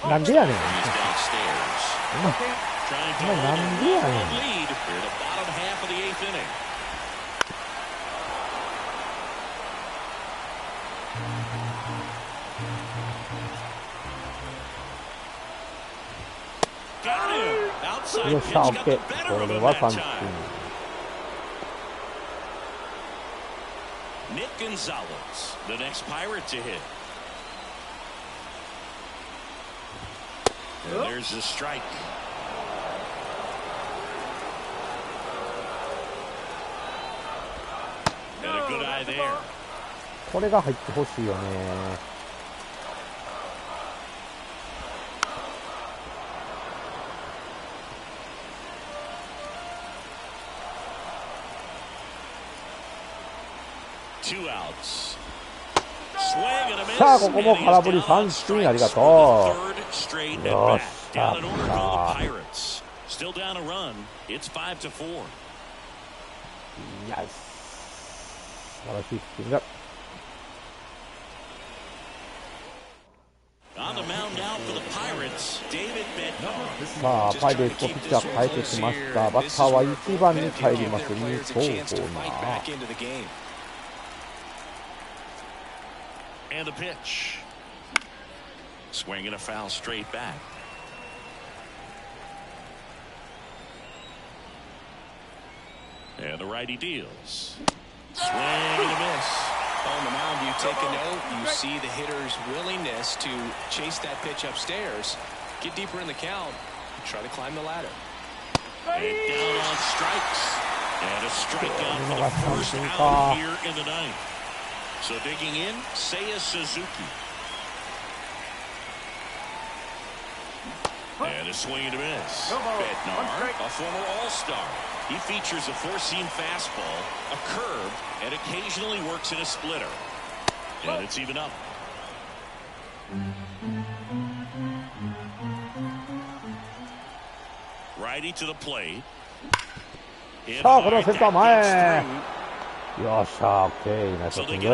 なんでやねん。 He's downstairs. trying to hold a なんでやねん。 lead here the bottom half of the 8th inning. Got him. Outside よっ pitch しゃ、オ got ッケ the ー。 better こ of れ him は that 三振。 time. Nick Gonzalez, the next Pirate to hit. And there's a strike. And a good eye there. これが入ってほしいよね。Two outs. Swing and a miss. さあ、ここも空振り三振ありがとう。よっし Down ゃ in order go the Pirates. Still down a run. It's 5-4. いや、素晴らしいピッチング。 On the mound now for the Pirates, David Bednar. さあ、パイレーツのピッチャー変えてきました。バッターは1番に帰ります。2走コーナー。 And the pitch. Swing and a foul straight back. And the righty deals. Swing and a miss. On the mound, you take a note. You see the hitter's willingness to chase that pitch upstairs, get deeper in the count, try to climb the ladder. And down on strikes. And a strikeout for the first out here in the ninth. So digging in, Seiya Suzuki. And a swing and a miss. Bednar, a former All-Star. He features a four-seam fastball, a curve, and occasionally works in a splitter. And it's even up. Righty to the plate. さあ、これはセンター前。よっしゃ、オッケー。ナイスピッチング。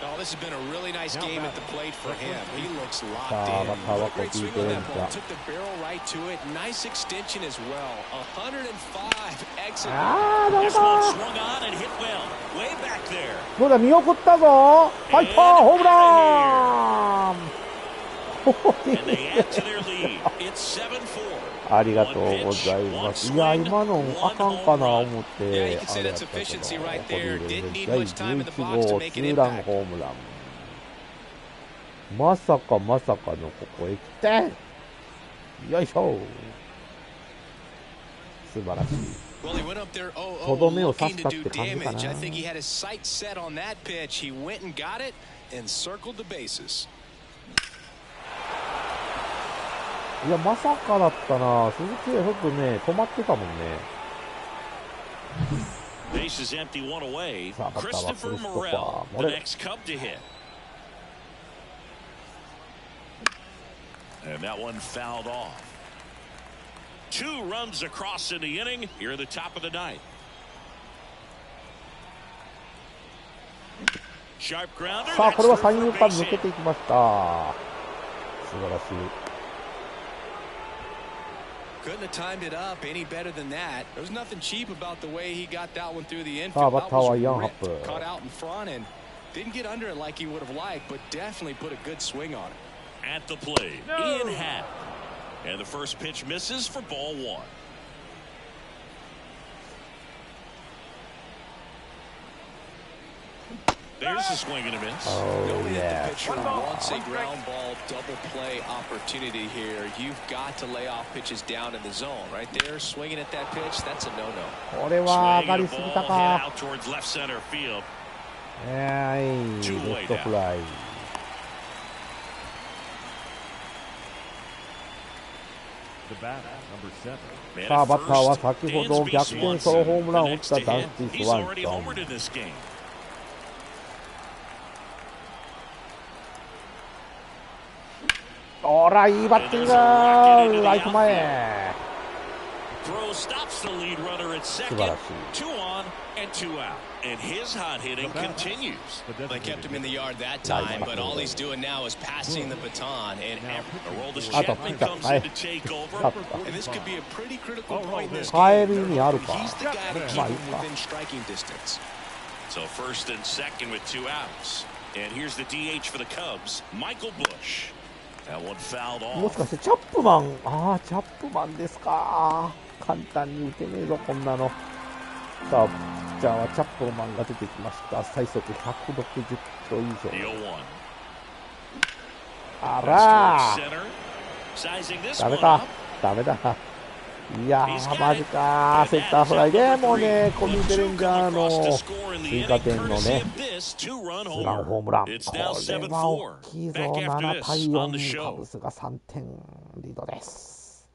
Oh, this has been a really nice game at the plate for him. He looks locked Ah, in. that's how I Great could swing beat on him, that ball. yeah. Took the barrel right to it. Nice extension as well. 105 exit. This one swung on and hit well. Way back there. どうだ、見送ったぞ。入ったホームラン。 And they add to their lead. It's 7-4. ありがとうございます。いや、今のあかんかな思って、あれやったけど、これで第11号ツーランホームラン。まさかまさかのここへ来て、よいしょ。素晴らしい。とどめを刺したって感じかな。 I think he had his sights set on that pitch. He went and got it and circled the bases. いや、まさかだったな。鈴木はちょっとね、止まってたもんね。 Bases empty, one away. さあ、バッターはク Christopher リストファ Morel, ー。 the モレ。 next Cub to hit. And that one fouled off. 2 runs across in the inning here at the top of the ninth. Sharp grounder. さあ、これは三遊間抜けていきました。素晴らしい。 Couldn't have timed it up any better than that. There was nothing cheap about the way he got that one through the infield. さあ、バッターはイアン・ハッ That プ。 was caught out in front and didn't get under it like he would have liked, but definitely put a good swing on it. At the plate, Ian Happ. And the first pitch misses for ball 1. There's a swing and a miss. Oh, yeah. The pitcher wants a ground ball double play opportunity here. You've got to lay off pitches down in the zone. Right there, swinging at that pitch, that's a no-no. これは上がりすぎた Head か。 out towards left center field. はい、レフトフライ。 さあ、バッターは先ほど逆転ソロホームランを打ったダンス・スワンソン。ほら、いいバッティング。ライト前。throw stops the lead runner at second. 2 on and 2 out. And his hot hitting continues. They kept him in the yard that time, but all he's doing now is passing the baton. And Aroldis Chapman comes in to take over. And this could be a pretty critical point in this 変え game. る意味あるか。 He's the guy to keep him within striking distance. So first and second with 2 outs. And here's the DH for the Cubs, Michael Bush. That one fouled もし off. かしてチャップマン、チャップマンですか。簡単に打てねえぞ、こんなの。さあ、ピッチャーはチャップマンが出てきました。最速160キロ以 The 上。 0-1. あら Center. Sizing this ダメ one か up. ダメだ。いやー、マジか。センターフライでもうね、コミベレンジャーの追加点のね、ツーランホームラン。これは大きいぞ。7対4、カブスが3点リードです。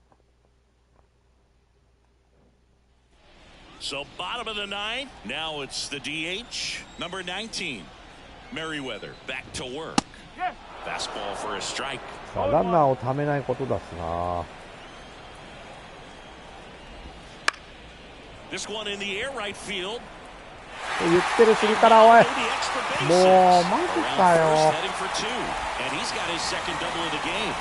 So bottom of the ninth. Now it's the DH, number 19, Merriweather, back to work. Fastball for a strike. さあ、ランナーをためないことだしな。This one in the air right field. 言ってる次からおい。もうマジかよ。 Heading for 2, and he's got his second double of the game.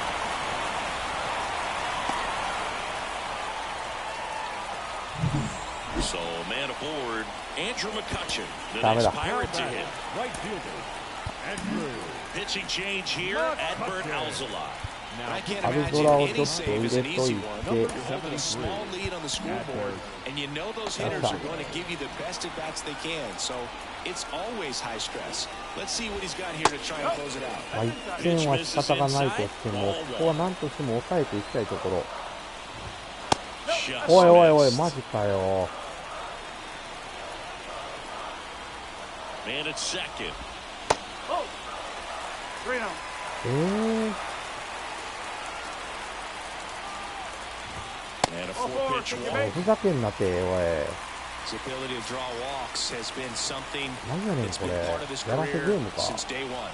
So man aboard, Andrew McCutcheon, the next Pirate to hit. Right fielder, Andrew. Pitching change here, Adbert Alzolay. I can't アル imagine ゾラをちょ any っと save 入 is れ an と easy い one. て、 You're holding a small lead on the scoreboard, and you know those hitters are going to give you the best at bats they can. So it's always high stress. Let's see what he's got here to try and close it out. まあ、1点は仕方がないとしても、ここは何としても抑えていきたいところ。おいおいおい、マジかよ。Man at second. Oh, 3-0. And a 4-pitch walk. ふざけんなて、おい。 His ability to draw walks has been something 何やねん that's こ been れ。 part of his やらせゲー career ムか。 since day one.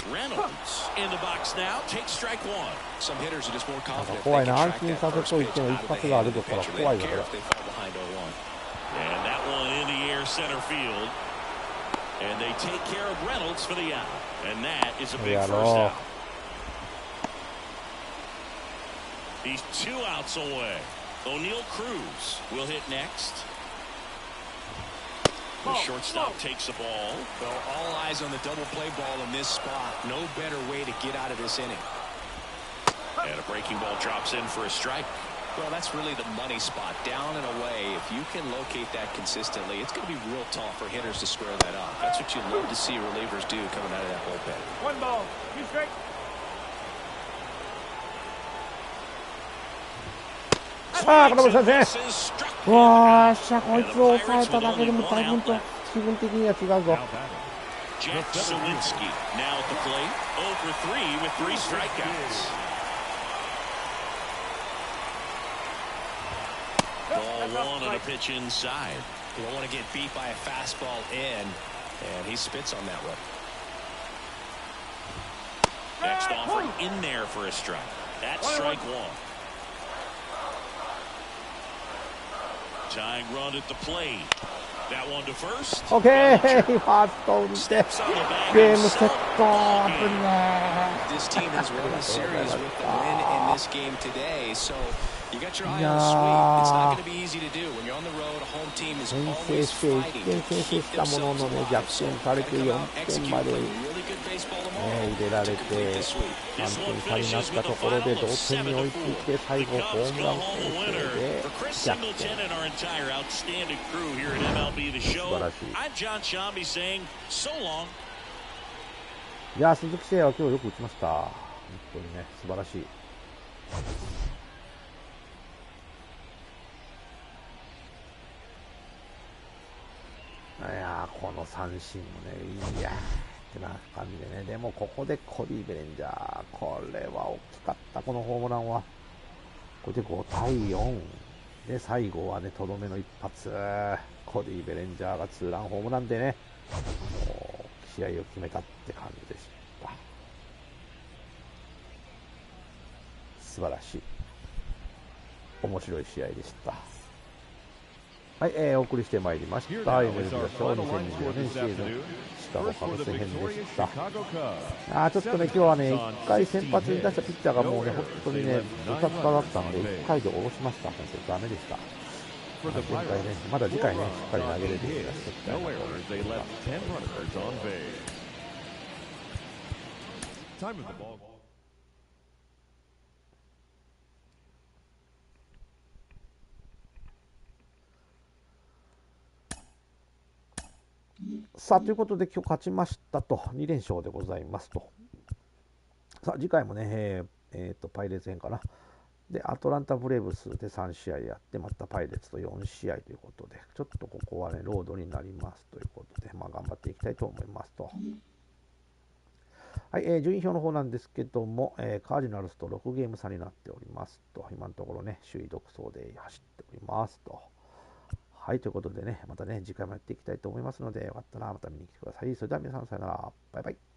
Reynolds in the box now. Take strike 1. Some hitters are just more なんか confident 怖い they な。 can 安 track 心 that させ first とい pitch ても out 一 of the 発があ hand る of the としたら pitcher. They 怖い don't よ、こ care れ。 if they fall behind 0-1. And that one in the air center field. And they take care of Reynolds for the out. And that is a big Yeah, first no. out. He's 2 outs away. O'Neal Cruz will hit next. The shortstop takes the ball. Well, all eyes on the double play ball in this spot. No better way to get out of this inning. And a breaking ball drops in for a strike. Well, that's really the money spot. Down and away. If you can locate that consistently, it's going to be real tough for hitters to square that up. That's what you love to see relievers do coming out of that bullpen. 1 ball, 2 strikes. さあ、これも先生。うわーしゃ、こいつを抑えただけでもだいぶと気分的には違うぞ。 Jack Sawinski now at the plate. 0 for 3 with 3 strikeouts. Ball 1 on a pitch inside. You don't want to get beat by a fastball in, and he spits on that one. Next offer in there for a strike. That's strike 1. Tying run at the plate. That one to first. オッケー、ファースト打ってゲームセット。危ね This team has won the series with the win in this game today, so you got your eye on the sweep. It's not going to be eeasy to do when you're on the road. A home team is 先 always 制して1 fighting 点 to 先制 keep したもの themselves のね alive. 逆 So 転され they're て going to 4 execute 点まで、really good baseball 入 tomorrow れられ to て complete this sweep. 3点差になったところで同点に追いついて最後ホームラン攻勢で For Chris 逆 Singleton 転。 and our entire outstanding crew here at MLB The Show, I'm John Shambi saying so long. いやー、鈴木誠也は今日よく打ちました。本当にね、素晴らしい。いやー、この三振もね、いやーってな感じでね、でもここでコディ・ベレンジャー、これは大きかった、このホームランは。これで5対4で、最後はね、とどめの一発、コディ・ベレンジャーがツーランホームランでね、もう試合を決めたって感じでした。素晴らしい。面白い試合でした。はい、お送りしてまいりました MLB The Show 2024年シーズンシカゴカブス編でした。ちょっとね今日はね1回先発に出したピッチャーがもうね本当にねドタバタだったので1回で下ろしました。本当にダメでした。前回ねまだ次回ねしっかり投げれるようにしていきたいなと思っています。さあということで今日勝ちましたと2連勝でございますと。さあ次回もね、パイレーツ戦かなでアトランタブレーブスで3試合やってまたパイレーツと4試合ということでちょっとここはねロードになりますということで頑張っていきたいと思いますと。はい、順位表の方なんですけども、カージナルスと6ゲーム差になっておりますと今のところね首位独走で走っておりますと。はい、ということでね、またね、次回もやっていきたいと思いますので、よかったらまた見に来てください。それでは皆さんさよなら。バイバイ。